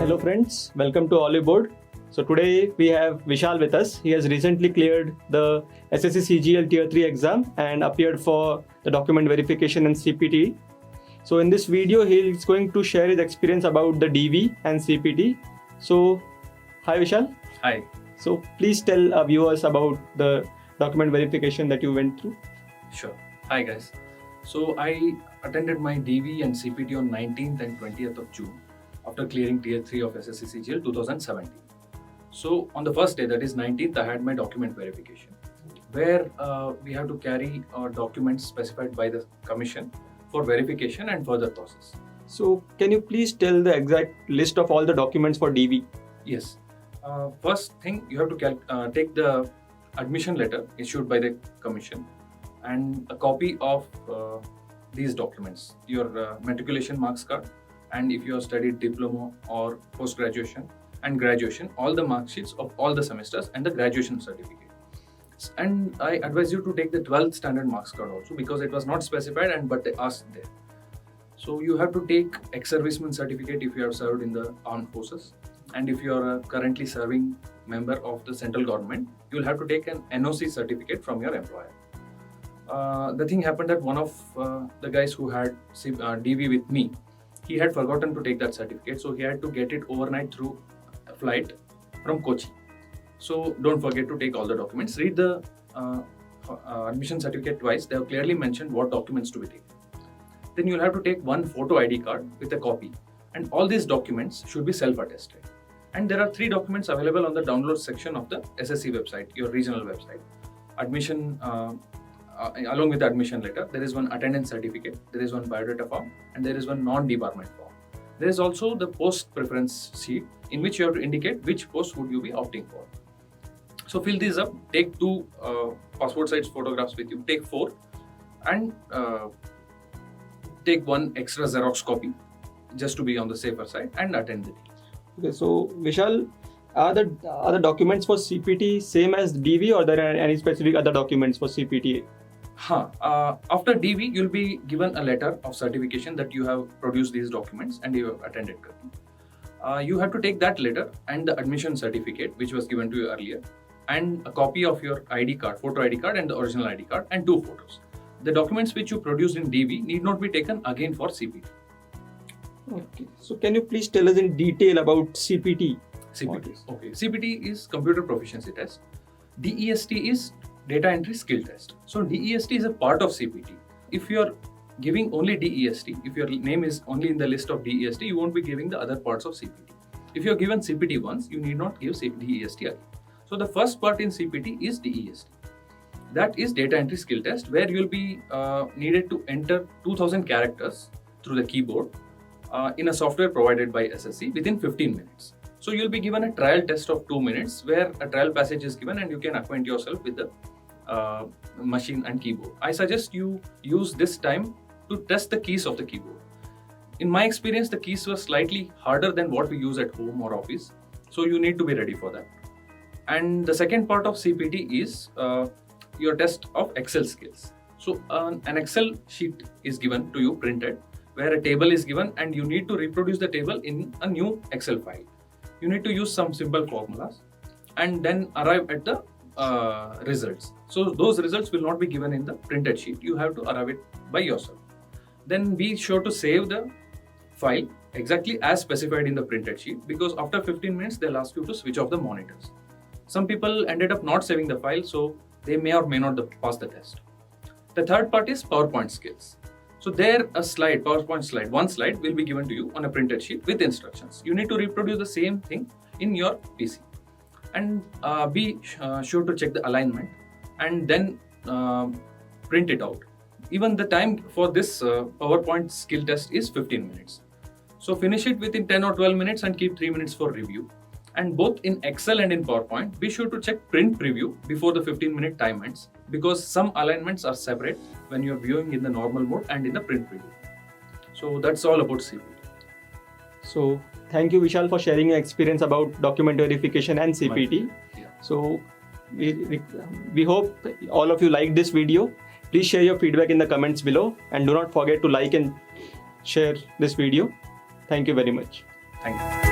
Hello friends, welcome to Oliveboard. So today we have Vishal with us. He has recently cleared the SSC CGL Tier 3 exam and appeared for the document verification and CPT. So in this video, he is going to share his experience about the DV and CPT. So, hi Vishal. Hi. So please tell our viewers about the document verification that you went through. Sure. Hi guys. So I attended my DV and CPT on 19th and 20th of June after clearing Tier 3 of SSC CGL 2017. So on the first day, that is 19th, I had my document verification where we have to carry documents specified by the commission for verification and further process. So can you please tell the exact list of all the documents for DV? Yes. First thing, you have to take the admission letter issued by the commission and a copy of these documents, your matriculation marks card, and if you have studied diploma or post-graduation and graduation, all the mark sheets of all the semesters and the graduation certificate. And I advise you to take the 12th standard marks card also because it was not specified but they asked there. So you have to take ex-serviceman certificate if you have served in the armed forces, and if you are a currently serving member of the central government, you will have to take an NOC certificate from your employer. The thing happened that one of the guys who had DV with me, he had forgotten to take that certificate, so he had to get it overnight through a flight from Kochi. So don't forget to take all the documents. Read the admission certificate twice. They have clearly mentioned what documents to be taken. Then you'll have to take one photo ID card with a copy, and all these documents should be self-attested. And there are 3 documents available on the download section of the SSC website, your regional website. Admission, along with the admission letter, there is one attendance certificate, there is one biodata form, and there is one non-debarment form. There is also the post preference sheet in which you have to indicate which post would you be opting for. So fill these up, take 2 passport size photographs with you, take 4, and take 1 extra Xerox copy just to be on the safer side, and attend the meeting. Okay, so Vishal, are the documents for CPT same as DV, or there are any specific other documents for CPT? After DV, you'll be given a letter of certification that you have produced these documents and you have attended. You have to take that letter and the admission certificate which was given to you earlier, and a copy of your ID card, photo ID card and the original ID card, and 2 photos. The documents which you produced in DV need not be taken again for CPT. Okay, so can you please tell us in detail about CPT? CPT. Okay. CPT is Computer Proficiency Test. DEST is Data Entry Skill Test. So DEST is a part of CPT. If you are giving only DEST, if your name is only in the list of DEST, you won't be giving the other parts of CPT. If you are given CPT once, you need not give DEST again. So the first part in CPT is DEST. That is Data Entry Skill Test, where you will be needed to enter 2000 characters through the keyboard in a software provided by SSC within 15 minutes. So you'll be given a trial test of 2 minutes where a trial passage is given and you can acquaint yourself with the machine and keyboard. I suggest you use this time to test the keys of the keyboard. In my experience, the keys were slightly harder than what we use at home or office. So you need to be ready for that. And the second part of CPT is your test of Excel skills. So an Excel sheet is given to you printed where a table is given and you need to reproduce the table in a new Excel file. You need to use some simple formulas and then arrive at the results. So those results will not be given in the printed sheet. You have to arrive it by yourself. Then be sure to save the file exactly as specified in the printed sheet, because after 15 minutes they'll ask you to switch off the monitors. Some people ended up not saving the file, so they may or may not pass the test. The third part is PowerPoint skills. So there PowerPoint slide, one slide will be given to you on a printed sheet with instructions. You need to reproduce the same thing in your PC, and be sure to check the alignment and then print it out. Even the time for this PowerPoint skill test is 15 minutes. So finish it within 10 or 12 minutes and keep 3 minutes for review. And both in Excel and in PowerPoint, be sure to check print preview before the 15-minute time ends, because some alignments are separate when you're viewing in the normal mode and in the print preview. So that's all about CPT. So thank you, Vishal, for sharing your experience about document verification and CPT. Yeah. So we hope all of you liked this video. Please share your feedback in the comments below, and do not forget to like and share this video. Thank you very much. Thank you.